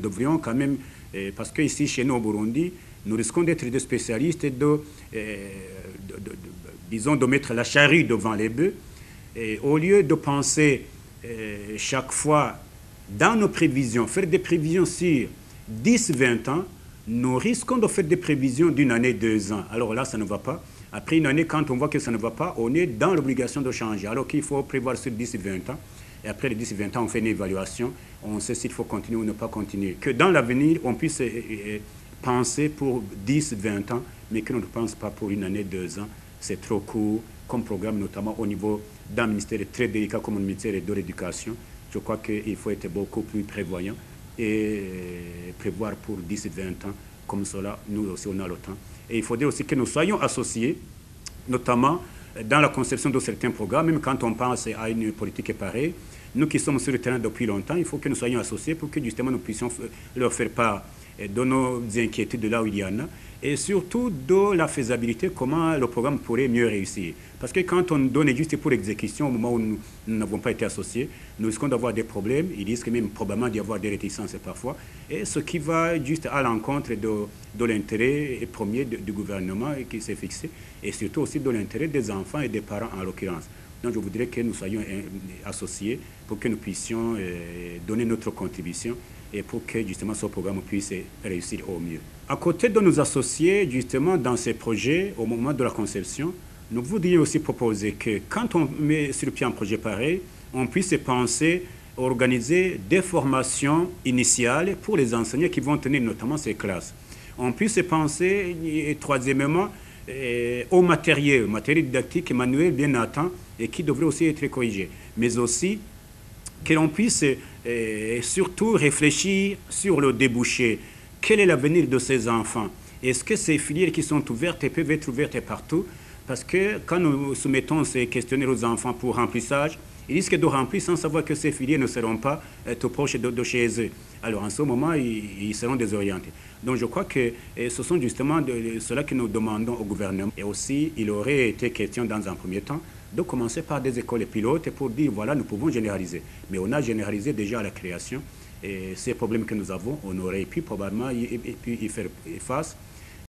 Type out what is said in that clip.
devrions quand même, parce qu'ici, chez nous au Burundi, nous risquons d'être des spécialistes disons, de mettre la charrue devant les bœufs. Et au lieu de penser chaque fois dans nos prévisions, faire des prévisions sur 10-20 ans, nous risquons de faire des prévisions d'une année, 2 ans. Alors là, ça ne va pas. Après une année, quand on voit que ça ne va pas, on est dans l'obligation de changer. Alors qu'il faut prévoir sur 10-20 ans. Et après les 10-20 ans, on fait une évaluation. On sait s'il faut continuer ou ne pas continuer. Que dans l'avenir, on puisse penser pour 10-20 ans, mais que l'on ne pense pas pour une année, 2 ans. C'est trop court comme programme, notamment au niveau d'un ministère très délicat comme le ministère de l'Éducation. Je crois qu'il faut être beaucoup plus prévoyant et prévoir pour 10-20 ans. Comme cela, nous aussi, on a le temps. Et il faudrait aussi que nous soyons associés, notamment dans la conception de certains programmes, même quand on pense à une politique pareille. Nous qui sommes sur le terrain depuis longtemps, il faut que nous soyons associés pour que justement nous puissions leur faire part de nos inquiétudes de là où il y en a, et surtout de la faisabilité, comment le programme pourrait mieux réussir. Parce que quand on donne juste pour exécution au moment où nous n'avons pas été associés, nous risquons d'avoir des problèmes, il risque même probablement d'y avoir des réticences parfois, et ce qui va juste à l'encontre de l'intérêt premier du gouvernement qui s'est fixé, et surtout aussi de l'intérêt des enfants et des parents en l'occurrence. Donc je voudrais que nous soyons associés pour que nous puissions donner notre contribution et pour que justement ce programme puisse réussir au mieux. À côté de nous associer justement dans ces projets au moment de la conception, nous voudrions aussi proposer que quand on met sur le pied un projet pareil, on puisse penser à organiser des formations initiales pour les enseignants qui vont tenir notamment ces classes. On puisse penser, et troisièmement, au matériel didactique et manuel bien à temps et qui devrait aussi être corrigé, mais aussi que l'on puisse surtout réfléchir sur le débouché. Quel est l'avenir de ces enfants? Est-ce que ces filières qui sont ouvertes peuvent être ouvertes partout? Parce que quand nous soumettons ces questionnaires aux enfants pour remplissage, ils risquent de remplir sans savoir que ces filières ne seront pas tout proches de chez eux. Alors en ce moment, ils seront désorientés. Donc je crois que ce sont justement cela que nous demandons au gouvernement. Et aussi, il aurait été question dans un premier temps de commencer par des écoles pilotes pour dire, voilà, nous pouvons généraliser. Mais on a généralisé déjà la création. Et ces problèmes que nous avons, on aurait pu probablement y faire face